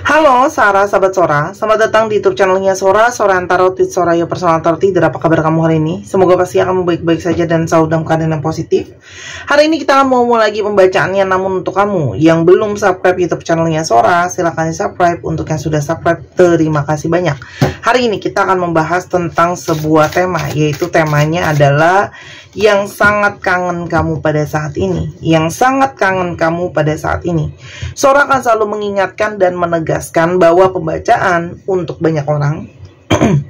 Halo Sarah, sahabat Sora. Selamat datang di YouTube channelnya Sora, Sora Tarot with Soraya Personal Tarot Reader. Apa kabar kamu hari ini? Semoga pastinya kamu baik-baik saja dan selalu dalam keadaan yang positif. Hari ini kita mau mulai lagi pembacaannya, namun untuk kamu yang belum subscribe YouTube channelnya Sora, silahkan di subscribe. Untuk yang sudah subscribe, terima kasih banyak. Hari ini kita akan membahas tentang sebuah tema, yaitu temanya adalah yang sangat kangen kamu pada saat ini. Yang sangat kangen kamu pada saat ini. Sora akan selalu mengingatkan dan menegaskan bahwa pembacaan untuk banyak orang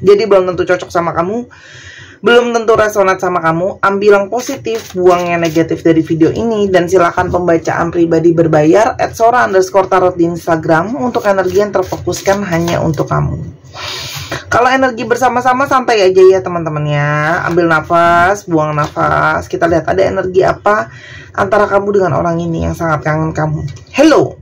jadi belum tentu cocok sama kamu, belum tentu resonat sama kamu. Ambil yang positif, buang yang negatif dari video ini, dan silakan pembacaan pribadi berbayar @sora_tarot di Instagram untuk energi yang terfokuskan hanya untuk kamu. Kalau energi bersama-sama santai aja ya teman-teman ya. Ambil nafas, buang nafas. Kita lihat ada energi apa antara kamu dengan orang ini yang sangat kangen kamu. Hello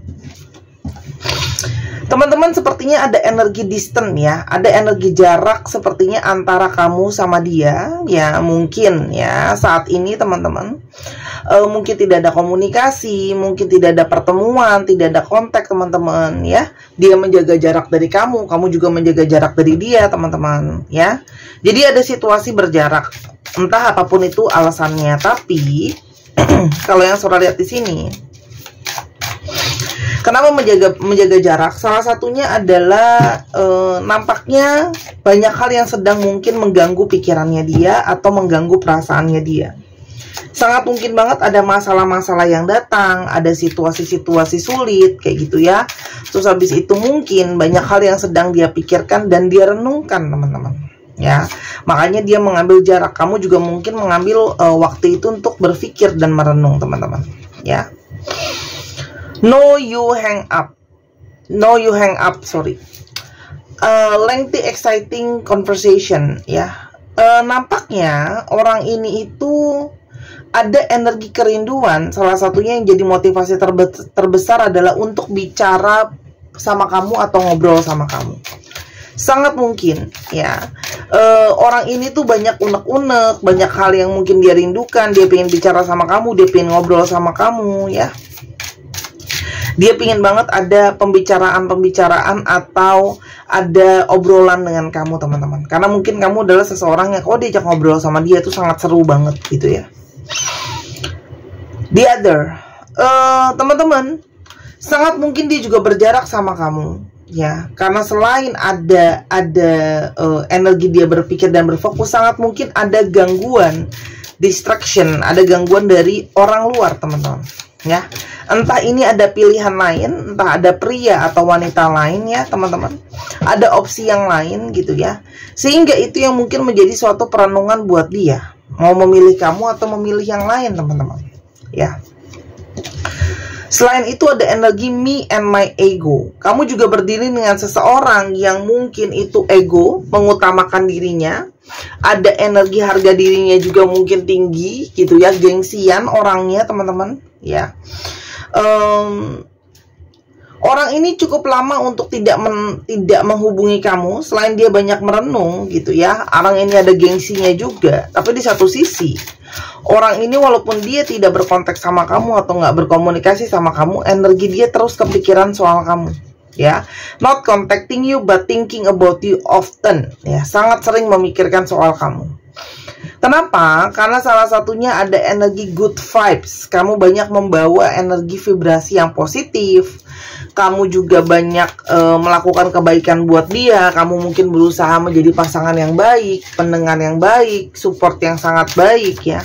teman-teman, sepertinya ada energi distant ya. Ada energi jarak sepertinya antara kamu sama dia. Ya mungkin ya saat ini teman-teman mungkin tidak ada komunikasi, mungkin tidak ada pertemuan, tidak ada kontak teman-teman ya. Dia menjaga jarak dari kamu juga menjaga jarak dari dia teman-teman ya. Jadi ada situasi berjarak, entah apapun itu alasannya. Tapi kalau yang Sora lihat di sini, kenapa menjaga jarak? Salah satunya adalah nampaknya banyak hal yang sedang mungkin mengganggu pikirannya dia atau mengganggu perasaannya dia. Sangat mungkin banget ada masalah-masalah yang datang, ada situasi-situasi sulit kayak gitu ya. Terus habis itu mungkin banyak hal yang sedang dia pikirkan dan dia renungkan teman-teman ya. Makanya dia mengambil jarak. Kamu juga mungkin mengambil waktu itu untuk berpikir dan merenung teman-teman ya. No you hang up, sorry. Lengthy exciting conversation ya. Nampaknya orang ini itu ada energi kerinduan. Salah satunya yang jadi motivasi terbesar adalah untuk bicara sama kamu atau ngobrol sama kamu. Sangat mungkin ya. Orang ini tuh banyak unek-unek, banyak hal yang mungkin dia rindukan. Dia pengen bicara sama kamu, dia pengen ngobrol sama kamu ya. Dia pingin banget ada pembicaraan atau ada obrolan dengan kamu teman-teman. Karena mungkin kamu adalah seseorang yang kalau diajak ngobrol sama dia itu sangat seru banget gitu ya. The other, teman-teman, sangat mungkin dia juga berjarak sama kamu ya. Karena selain ada energi dia berpikir dan berfokus, sangat mungkin ada gangguan, distraction, ada gangguan dari orang luar teman-teman ya. Entah ini ada pilihan lain, entah ada pria atau wanita lain ya teman-teman. Ada opsi yang lain gitu ya. Sehingga itu yang mungkin menjadi suatu perenungan buat dia. Mau memilih kamu atau memilih yang lain teman-teman ya. Selain itu ada energi me and my ego. Kamu juga berdiri dengan seseorang yang mungkin itu ego, mengutamakan dirinya. Ada energi harga dirinya juga mungkin tinggi gitu ya, gengsian orangnya teman-teman ya. Orang ini cukup lama untuk tidak menghubungi kamu. Selain dia banyak merenung gitu ya, orang ini ada gengsinya juga. Tapi di satu sisi, orang ini walaupun dia tidak berkontak sama kamu atau nggak berkomunikasi sama kamu, energi dia terus kepikiran soal kamu ya. Not contacting you but thinking about you often ya. Sangat sering memikirkan soal kamu. Kenapa? Karena salah satunya ada energi good vibes. Kamu banyak membawa energi vibrasi yang positif. Kamu juga banyak melakukan kebaikan buat dia. Kamu mungkin berusaha menjadi pasangan yang baik, pendengar yang baik, support yang sangat baik ya.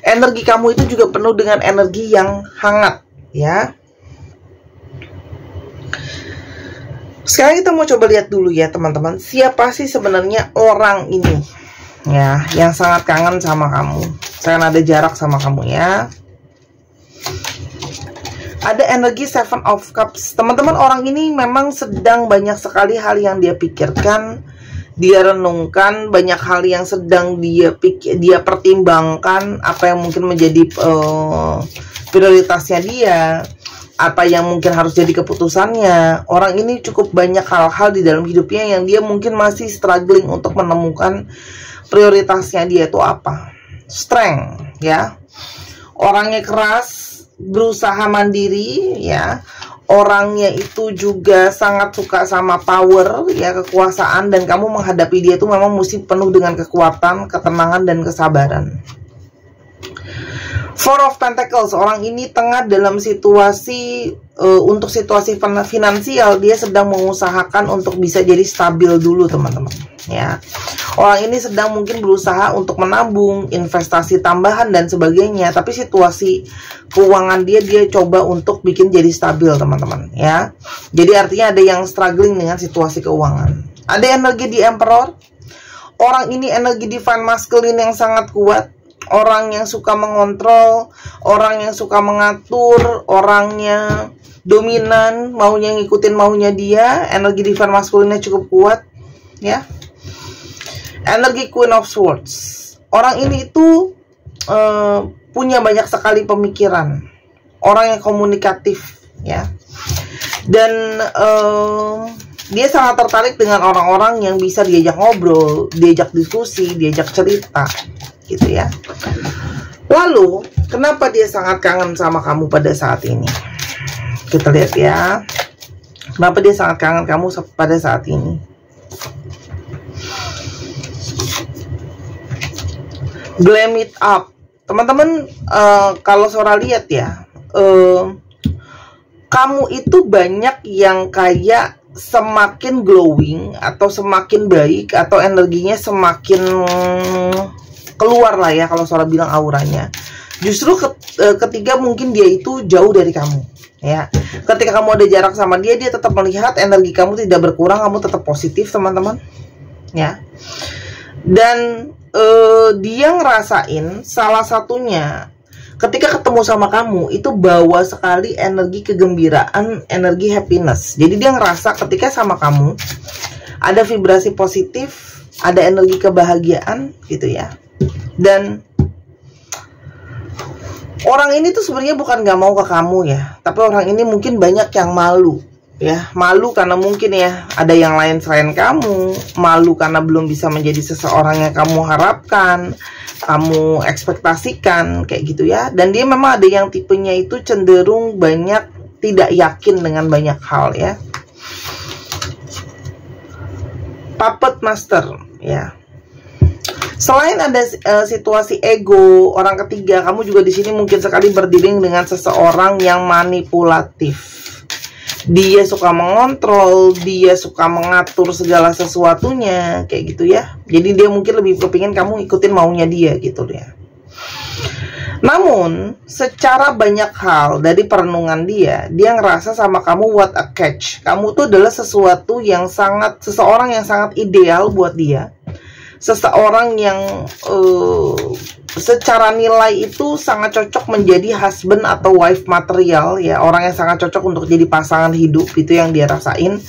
Energi kamu itu juga penuh dengan energi yang hangat ya. Sekarang kita mau coba lihat dulu ya teman-teman, siapa sih sebenarnya orang ini ya, yang sangat kangen sama kamu, sangat ada jarak sama kamu ya. Ada energi Seven of Cups. Teman-teman, orang ini memang sedang banyak sekali hal yang dia pikirkan, dia renungkan, banyak hal yang sedang dia pertimbangkan, apa yang mungkin menjadi prioritasnya dia, apa yang mungkin harus jadi keputusannya. Orang ini cukup banyak hal-hal di dalam hidupnya yang dia mungkin masih struggling untuk menemukan prioritasnya dia itu apa. Strength ya. Orangnya keras, berusaha mandiri ya. orangnya itu juga sangat suka sama power, ya, kekuasaan, dan kamu menghadapi dia itu memang mesti penuh dengan kekuatan, ketenangan, dan kesabaran. Four of Pentacles, orang ini tengah dalam situasi untuk situasi finansial, dia sedang mengusahakan untuk bisa jadi stabil dulu, teman-teman, ya. Orang ini sedang mungkin berusaha untuk menabung, investasi tambahan dan sebagainya, tapi situasi keuangan dia coba untuk bikin jadi stabil, teman-teman, ya. Jadi artinya ada yang struggling dengan situasi keuangan. Ada energi di Emperor. Orang ini energi divine masculine yang sangat kuat. Orang yang suka mengontrol, orang yang suka mengatur, orangnya dominan, maunya ngikutin maunya dia. Energi divine masculine-nya cukup kuat, ya. Energi Queen of Swords, orang ini itu punya banyak sekali pemikiran, orang yang komunikatif, ya. Dan dia sangat tertarik dengan orang-orang yang bisa diajak ngobrol, diajak diskusi, diajak cerita, gitu ya. Lalu, kenapa dia sangat kangen sama kamu pada saat ini? Kita lihat ya. Kenapa dia sangat kangen kamu pada saat ini? Glam it up. Teman-teman, kalau Sora lihat ya, kamu itu banyak yang kayak semakin glowing atau semakin baik atau energinya semakin keluar lah ya, kalau Sora bilang auranya. Justru ketika mungkin dia itu jauh dari kamu, ya. Ketika kamu ada jarak sama dia, dia tetap melihat energi kamu tidak berkurang, kamu tetap positif, teman-teman, ya. Dan dia ngerasain salah satunya ketika ketemu sama kamu itu bawa sekali energi kegembiraan, energi happiness. Jadi dia ngerasa ketika sama kamu ada vibrasi positif, ada energi kebahagiaan, gitu ya. Dan orang ini tuh sebenarnya bukan gak mau ke kamu ya, tapi orang ini mungkin banyak yang malu, ya. Malu karena mungkin ya ada yang lain selain kamu, malu karena belum bisa menjadi seseorang yang kamu harapkan, kamu ekspektasikan, kayak gitu ya. Dan dia memang ada yang tipenya itu cenderung banyak tidak yakin dengan banyak hal, ya. Puppet Master, ya. Selain ada situasi ego, orang ketiga, kamu juga di sini mungkin sekali berdealing dengan seseorang yang manipulatif. Dia suka mengontrol, dia suka mengatur segala sesuatunya, kayak gitu ya. Jadi dia mungkin lebih kepingin kamu ikutin maunya dia, gitu ya. Namun, secara banyak hal dari perenungan dia ngerasa sama kamu what a catch. Kamu tuh adalah sesuatu yang seseorang yang sangat ideal buat dia. Seseorang yang secara nilai itu sangat cocok menjadi husband atau wife material, ya. Orang yang sangat cocok untuk jadi pasangan hidup, itu yang dia rasain.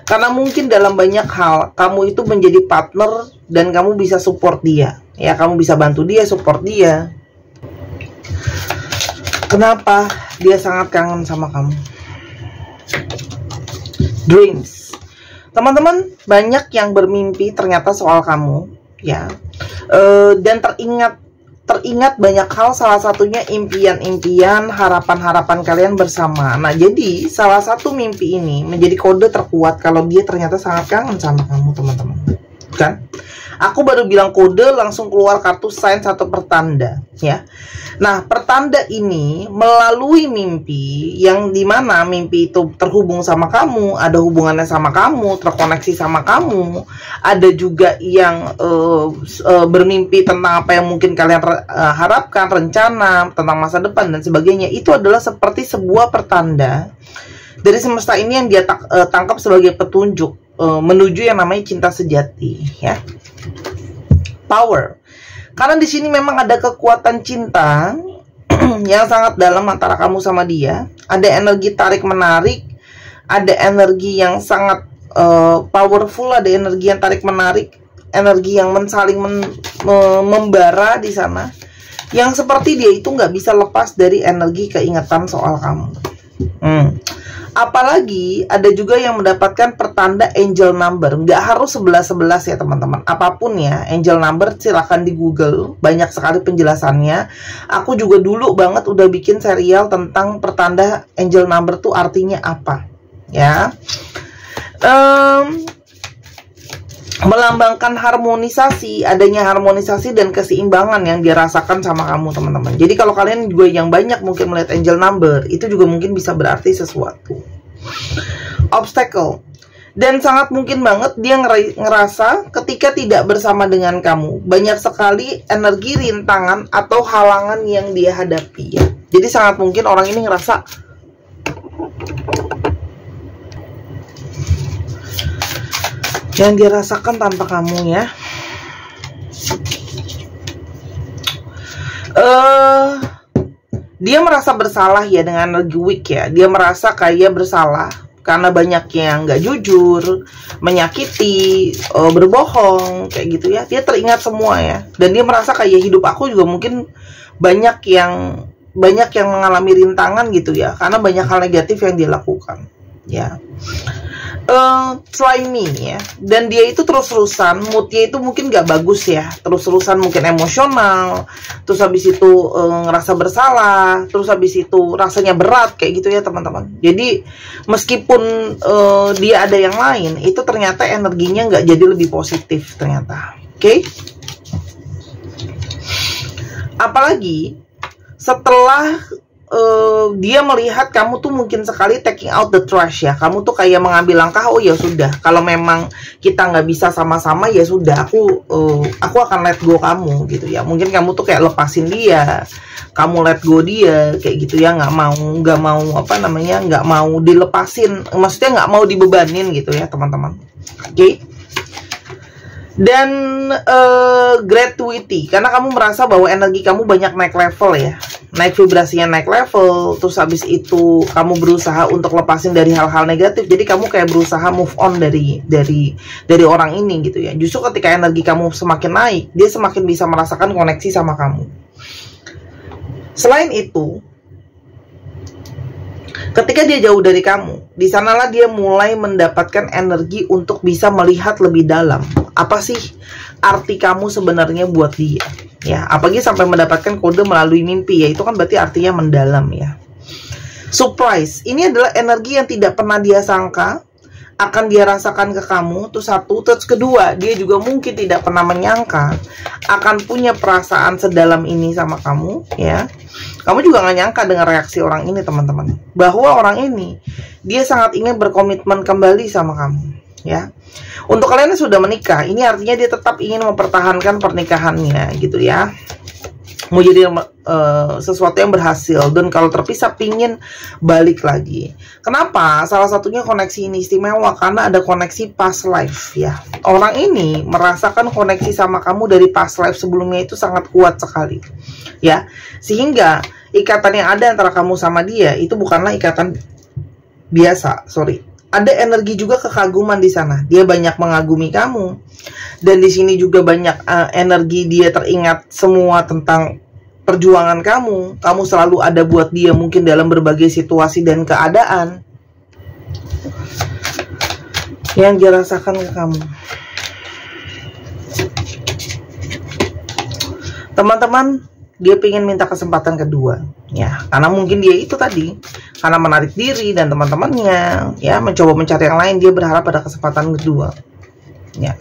Karena mungkin dalam banyak hal kamu itu menjadi partner dan kamu bisa support dia, ya. Kamu bisa bantu dia, support dia. Kenapa dia sangat kangen sama kamu? Dreams. Teman-teman, banyak yang bermimpi ternyata soal kamu, ya. Dan teringat banyak hal, salah satunya impian-impian, harapan-harapan kalian bersama. Nah, jadi salah satu mimpi ini menjadi kode terkuat kalau dia ternyata sangat kangen sama kamu, teman-teman. Kan? Aku baru bilang kode, langsung keluar kartu sign satu pertanda, ya. Nah, pertanda ini melalui mimpi, yang dimana mimpi itu terhubung sama kamu, ada hubungannya sama kamu, terkoneksi sama kamu. Ada juga yang bermimpi tentang apa yang mungkin kalian harapkan, rencana, tentang masa depan dan sebagainya. Itu adalah seperti sebuah pertanda dari semesta ini yang dia tangkap sebagai petunjuk menuju yang namanya cinta sejati, ya. Power. Karena di sini memang ada kekuatan cinta yang sangat dalam antara kamu sama dia. Ada energi tarik menarik, ada energi yang sangat powerful, ada energi yang tarik menarik, energi yang saling membara di sana. Yang seperti dia itu nggak bisa lepas dari energi keingatan soal kamu. Apalagi ada juga yang mendapatkan pertanda angel number. Nggak harus 11-11 ya teman-teman. Apapun ya, angel number silahkan di Google. Banyak sekali penjelasannya. Aku juga dulu banget udah bikin serial tentang pertanda angel number tuh artinya apa. Ya. Melambangkan harmonisasi, adanya harmonisasi dan keseimbangan yang dirasakan sama kamu teman-teman. Jadi kalau kalian juga yang banyak mungkin melihat angel number, itu juga mungkin bisa berarti sesuatu. Obstacle, dan sangat mungkin banget dia ngerasa ketika tidak bersama dengan kamu, banyak sekali energi rintangan atau halangan yang dia hadapi ya. Jadi sangat mungkin orang ini ngerasa yang dia rasakan tanpa kamu ya. Dia merasa bersalah ya dengan energi weak ya. Dia merasa kayak bersalah karena banyak yang nggak jujur, menyakiti, berbohong kayak gitu ya. Dia teringat semua ya. Dan dia merasa kayak hidup aku juga mungkin banyak yang mengalami rintangan gitu ya. Karena banyak hal negatif yang dia lakukan ya. Try me ya. Dan dia itu terus-terusan, moodnya itu mungkin gak bagus ya. Terus-terusan mungkin emosional, terus habis itu ngerasa bersalah, terus habis itu rasanya berat kayak gitu ya teman-teman. Jadi meskipun dia ada yang lain, itu ternyata energinya gak jadi lebih positif ternyata. Oke? Apalagi setelah dia melihat kamu tuh mungkin sekali taking out the trash ya. Kamu tuh kayak mengambil langkah, oh ya sudah, kalau memang kita nggak bisa sama-sama ya sudah, aku akan let go kamu gitu ya. Mungkin kamu tuh kayak lepasin dia, kamu let go dia kayak gitu ya, nggak mau apa namanya, nggak mau dilepasin, maksudnya nggak mau dibebanin gitu ya teman-teman. Oke? Dan gratuity, karena kamu merasa bahwa energi kamu banyak naik level ya, naik vibrasinya, naik level. Terus habis itu kamu berusaha untuk lepasin dari hal-hal negatif. Jadi kamu kayak berusaha move on dari orang ini gitu ya. Justru ketika energi kamu semakin naik, dia semakin bisa merasakan koneksi sama kamu. Selain itu, ketika dia jauh dari kamu, di sanalah dia mulai mendapatkan energi untuk bisa melihat lebih dalam. Apa sih arti kamu sebenarnya buat dia? Ya, apalagi sampai mendapatkan kode melalui mimpi, ya itu kan berarti artinya mendalam ya. Surprise, ini adalah energi yang tidak pernah dia sangka akan dia rasakan ke kamu. Itu satu. Terus kedua, dia juga mungkin tidak pernah menyangka akan punya perasaan sedalam ini sama kamu ya. Kamu juga gak nyangka dengan reaksi orang ini teman-teman, bahwa orang ini dia sangat ingin berkomitmen kembali sama kamu ya. Untuk kalian yang sudah menikah, ini artinya dia tetap ingin mempertahankan pernikahannya gitu ya. Mau jadi sesuatu yang berhasil, dan kalau terpisah pingin balik lagi. Kenapa? Salah satunya koneksi ini istimewa karena ada koneksi past life ya. Orang ini merasakan koneksi sama kamu dari past life sebelumnya itu sangat kuat sekali ya. Sehingga ikatan yang ada antara kamu sama dia itu bukanlah ikatan biasa, sorry. Ada energi juga kekaguman di sana. Dia banyak mengagumi kamu. Dan di sini juga banyak energi dia teringat semua tentang perjuangan kamu. Kamu selalu ada buat dia mungkin dalam berbagai situasi dan keadaan yang dia rasakan ke kamu. Teman-teman, dia pengen minta kesempatan kedua ya, karena mungkin dia itu tadi karena menarik diri dan teman-temannya ya mencoba mencari yang lain, dia berharap ada kesempatan kedua ya.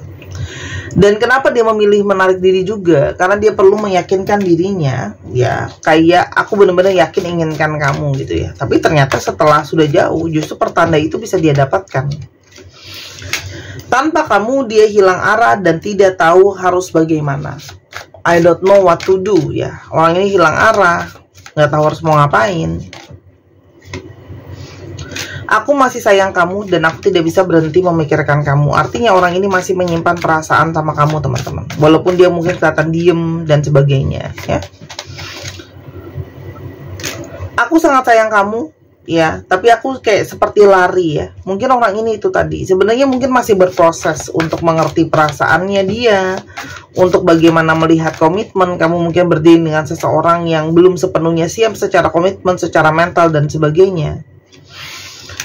Dan kenapa dia memilih menarik diri juga? Karena dia perlu meyakinkan dirinya ya, kayak aku benar-benar yakin inginkan kamu gitu ya. Tapi ternyata setelah sudah jauh, justru pertanda itu bisa dia dapatkan. Tanpa kamu dia hilang arah dan tidak tahu harus bagaimana. I don't know what to do ya. Orang ini hilang arah, nggak tahu harus mau ngapain. Aku masih sayang kamu dan aku tidak bisa berhenti memikirkan kamu. Artinya orang ini masih menyimpan perasaan sama kamu teman-teman. Walaupun dia mungkin kelihatan diem dan sebagainya ya. Aku sangat sayang kamu ya, tapi aku kayak seperti lari ya. Mungkin orang ini itu tadi sebenarnya mungkin masih berproses untuk mengerti perasaannya dia, untuk bagaimana melihat komitmen. Kamu mungkin berdiri dengan seseorang yang belum sepenuhnya siap secara komitmen, secara mental dan sebagainya.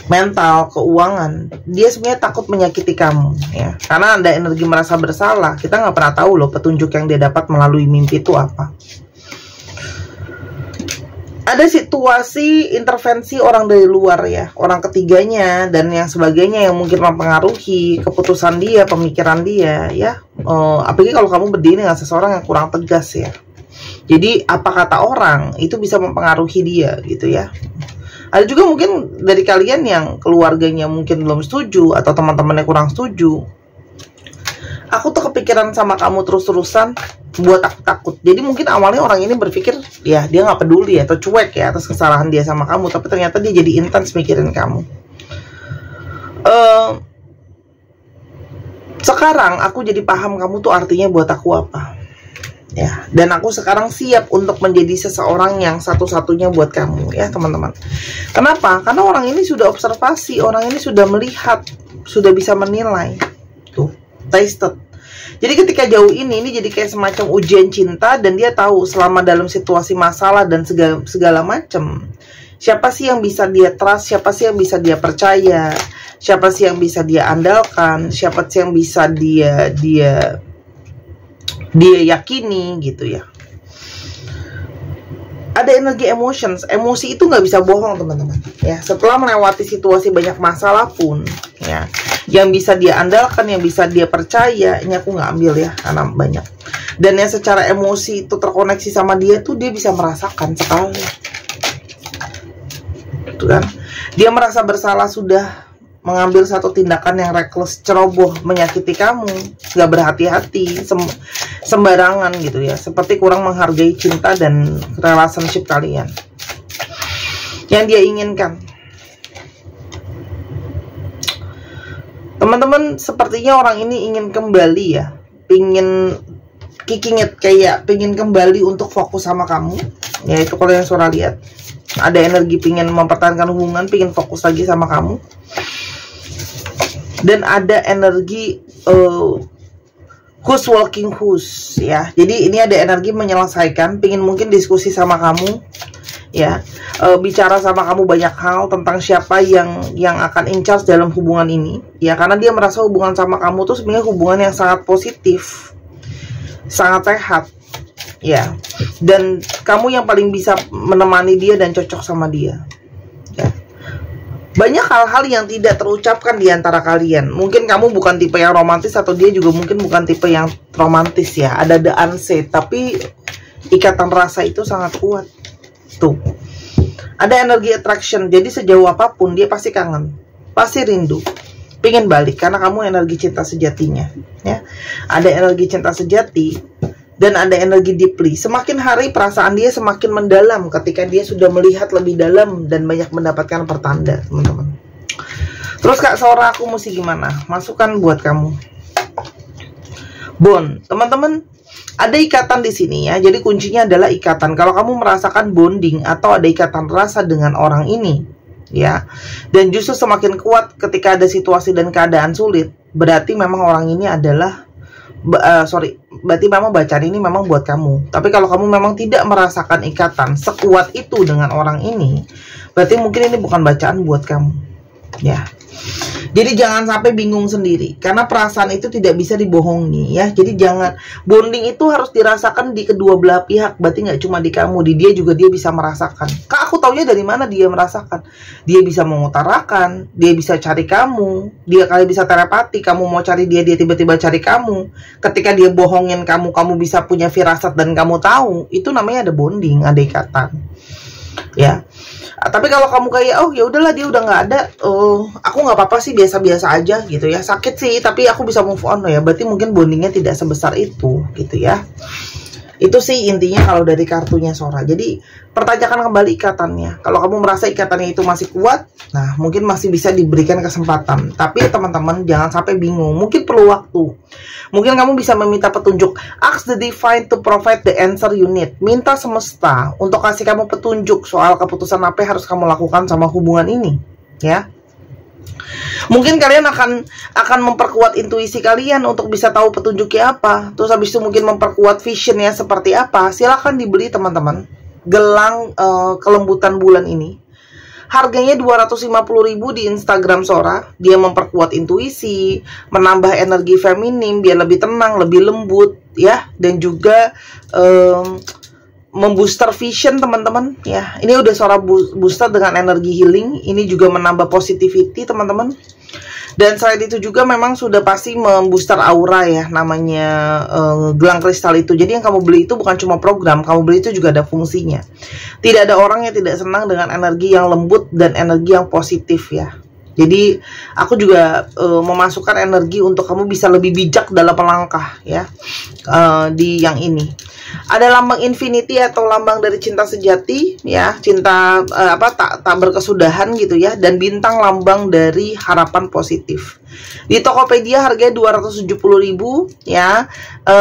mental, keuangan, dia sebenarnya takut menyakiti kamu, ya. Karena ada energi merasa bersalah. Kita nggak pernah tahu loh petunjuk yang dia dapat melalui mimpi itu apa. Ada situasi intervensi orang dari luar, ya, orang ketiganya dan yang sebagainya yang mungkin mempengaruhi keputusan dia, pemikiran dia, ya. Apalagi kalau kamu berdiri dengan seseorang yang kurang tegas, ya. Jadi apa kata orang itu bisa mempengaruhi dia, gitu ya. Ada juga mungkin dari kalian yang keluarganya mungkin belum setuju atau teman-temannya kurang setuju. Aku tuh kepikiran sama kamu terus-terusan, buat aku takut. Jadi mungkin awalnya orang ini berpikir ya dia nggak peduli atau cuek ya atas kesalahan dia sama kamu, tapi ternyata dia jadi intens mikirin kamu. Sekarang aku jadi paham kamu tuh artinya buat aku apa. Ya, dan aku sekarang siap untuk menjadi seseorang yang satu-satunya buat kamu, ya teman-teman. Kenapa? Karena orang ini sudah observasi, orang ini sudah melihat, sudah bisa menilai. Tuh, tasted. Jadi ketika jauh ini jadi kayak semacam ujian cinta, dan dia tahu selama dalam situasi masalah dan segala macam, siapa sih yang bisa dia trust, siapa sih yang bisa dia percaya, siapa sih yang bisa dia andalkan, siapa sih yang bisa dia yakini, gitu ya. Ada energi emosi itu nggak bisa bohong teman-teman, ya. Setelah melewati situasi banyak masalah pun, ya, yang bisa dia andalkan, yang bisa dia percaya, ini aku nggak ambil ya karena banyak. Dan yang secara emosi itu terkoneksi sama dia tuh dia bisa merasakan sekali, tuh kan. Dia merasa bersalah sudah mengambil satu tindakan yang reckless, ceroboh, menyakiti kamu, nggak berhati-hati, sembarangan gitu ya, seperti kurang menghargai cinta dan relationship kalian. Yang dia inginkan, teman-teman, sepertinya orang ini ingin kembali ya, pingin kicking it, kayak pingin kembali untuk fokus sama kamu, ya. Itu kalau yang suara lihat, ada energi pingin mempertahankan hubungan, pingin fokus lagi sama kamu. Dan ada energi who's walking who's, ya. Jadi ini ada energi menyelesaikan, pingin mungkin diskusi sama kamu, ya. Bicara sama kamu banyak hal tentang siapa yang akan in charge dalam hubungan ini, ya. Karena dia merasa hubungan sama kamu tuh sebenarnya hubungan yang sangat positif, sangat sehat, ya. Dan kamu yang paling bisa menemani dia dan cocok sama dia, ya. Banyak hal-hal yang tidak terucapkan di antara kalian. Mungkin kamu bukan tipe yang romantis, atau dia juga mungkin bukan tipe yang romantis, ya. Ada the unsaid, tapi ikatan rasa itu sangat kuat. Tuh. Ada energi attraction. Jadi sejauh apapun dia pasti kangen, pasti rindu, pengen balik karena kamu energi cinta sejatinya, ya. Ada energi cinta sejati. Dan ada energi deeply. Semakin hari perasaan dia semakin mendalam ketika dia sudah melihat lebih dalam dan banyak mendapatkan pertanda, teman-teman. Terus Kak Saura, aku mesti gimana? Masukan buat kamu. Bond, teman-teman, ada ikatan di sini ya. Jadi kuncinya adalah ikatan. Kalau kamu merasakan bonding atau ada ikatan rasa dengan orang ini, ya. Dan justru semakin kuat ketika ada situasi dan keadaan sulit, berarti memang orang ini adalah berarti memang bacaan ini memang buat kamu. Tapi kalau kamu memang tidak merasakan ikatan sekuat itu dengan orang ini, berarti mungkin ini bukan bacaan buat kamu, ya. Jadi jangan sampai bingung sendiri, karena perasaan itu tidak bisa dibohongi, ya. Jadi jangan, bonding itu harus dirasakan di kedua belah pihak. Berarti nggak cuma di kamu, di dia juga dia bisa merasakan. Kak, aku taunya dari mana dia merasakan? Dia bisa mengutarakan, dia bisa cari kamu, dia kali bisa telepati, kamu mau cari dia, dia tiba-tiba cari kamu. Ketika dia bohongin kamu, kamu bisa punya firasat dan kamu tahu. Itu namanya ada bonding, ada ikatan, ya. Tapi kalau kamu kayak, oh ya udahlah dia udah nggak ada, aku nggak apa-apa sih, biasa-biasa aja gitu ya, sakit sih tapi aku bisa move on, ya berarti mungkin bondingnya tidak sebesar itu, gitu ya. Itu sih intinya kalau dari kartunya Sora. Jadi pertanyakan kembali ikatannya. Kalau kamu merasa ikatannya itu masih kuat, nah mungkin masih bisa diberikan kesempatan. Tapi teman-teman jangan sampai bingung, mungkin perlu waktu. Mungkin kamu bisa meminta petunjuk. Ask the divine to provide the answer you need. Minta semesta untuk kasih kamu petunjuk soal keputusan apa yang harus kamu lakukan sama hubungan ini, ya. Mungkin kalian akan memperkuat intuisi kalian untuk bisa tahu petunjuknya apa. Terus habis itu mungkin memperkuat visionnya seperti apa. Silahkan dibeli teman-teman. Gelang kelembutan bulan ini Harganya 250.000 di Instagram Sora. Dia memperkuat intuisi, menambah energi feminim biar lebih tenang, lebih lembut ya, dan juga membooster vision teman-teman ya. Ini udah Sora booster dengan energi healing. Ini juga menambah positivity teman-teman. Dan selain itu juga memang sudah pasti membooster aura ya, namanya gelang kristal itu. Jadi yang kamu beli itu bukan cuma program, kamu beli itu juga ada fungsinya. Tidak ada orang yang tidak senang dengan energi yang lembut dan energi yang positif ya. Jadi aku juga memasukkan energi untuk kamu bisa lebih bijak dalam melangkah ya, di yang ini. Ada lambang infinity atau lambang dari cinta sejati ya, cinta tak berkesudahan gitu ya, dan bintang lambang dari harapan positif. Di Tokopedia harganya 270.000 ya,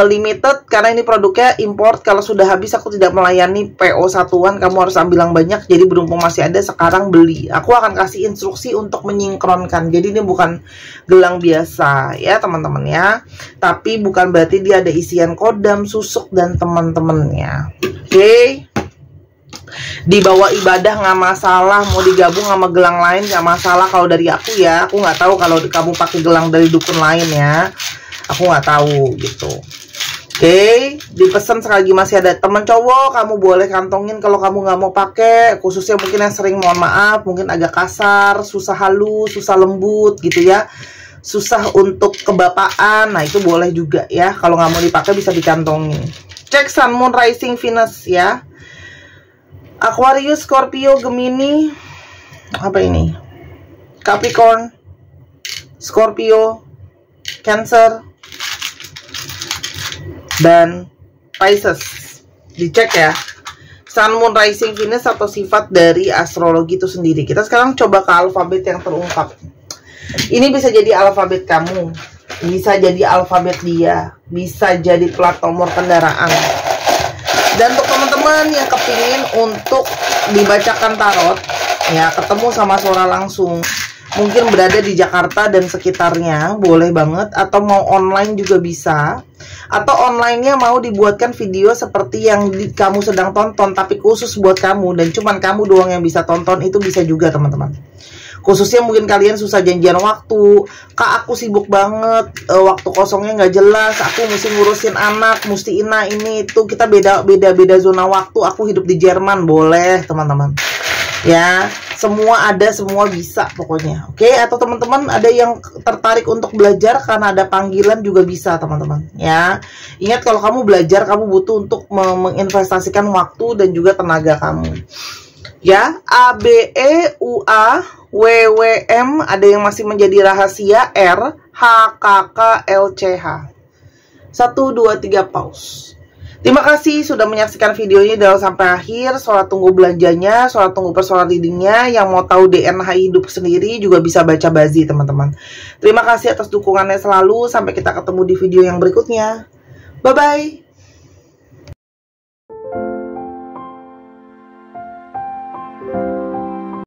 limited karena ini produknya import. Kalau sudah habis aku tidak melayani PO satuan, kamu harus ambil yang banyak. Jadi berhubung masih ada sekarang beli. Aku akan kasih instruksi untuk menyingkronkan. Jadi ini bukan gelang biasa ya teman-teman ya, tapi bukan berarti dia ada isian kodam, susuk dan teman-temannya. Oke. Dibawa ibadah nggak masalah, mau digabung sama gelang lain nggak masalah. Kalau dari aku ya, aku nggak tahu kalau kamu pakai gelang dari dukun lain ya, aku nggak tahu gitu. Oke, dipesan sekali lagi masih ada teman cowok, kamu boleh kantongin kalau kamu nggak mau pakai, khususnya mungkin yang sering mohon maaf, mungkin agak kasar, susah halus, susah lembut gitu ya, susah untuk kebapaan. Nah itu boleh juga ya, kalau nggak mau dipakai bisa dikantongin. Cek Sun, Moon, Rising, Venus ya. Aquarius, Scorpio, Gemini, apa ini? Capricorn, Scorpio, Cancer, dan Pisces. Dicek ya. Sun, Moon, Rising, Venus atau sifat dari astrologi itu sendiri. Kita sekarang coba ke alfabet yang terungkap. Ini bisa jadi alfabet kamu, bisa jadi alfabet dia, bisa jadi plat nomor kendaraan. Dan untuk teman-teman yang kepingin untuk dibacakan tarot ya, ketemu sama Sora langsung, mungkin berada di Jakarta dan sekitarnya, boleh banget. Atau mau online juga bisa. Atau online-nya mau dibuatkan video seperti yang kamu sedang tonton, tapi khusus buat kamu dan cuman kamu doang yang bisa tonton, itu bisa juga teman-teman. Khususnya mungkin kalian susah janjian waktu, kak aku sibuk banget, waktu kosongnya nggak jelas, aku mesti ngurusin anak, mesti ini itu, kita beda zona waktu. Aku hidup di Jerman, boleh teman-teman ya, semua ada, semua bisa pokoknya. Oke, atau teman-teman ada yang tertarik untuk belajar karena ada panggilan juga bisa teman-teman ya. Ingat kalau kamu belajar, kamu butuh untuk menginvestasikan waktu dan juga tenaga kamu ya. ABEUAWWM ada yang masih menjadi rahasia. R HKKLCH 1 2 3 pause. Terima kasih sudah menyaksikan videonya dari sampai akhir. Sora tunggu belanjanya, Sora tunggu persoalan readingnya. Yang mau tahu DNH hidup sendiri juga bisa baca Bazi teman-teman. Terima kasih atas dukungannya selalu. Sampai kita ketemu di video yang berikutnya. Bye bye.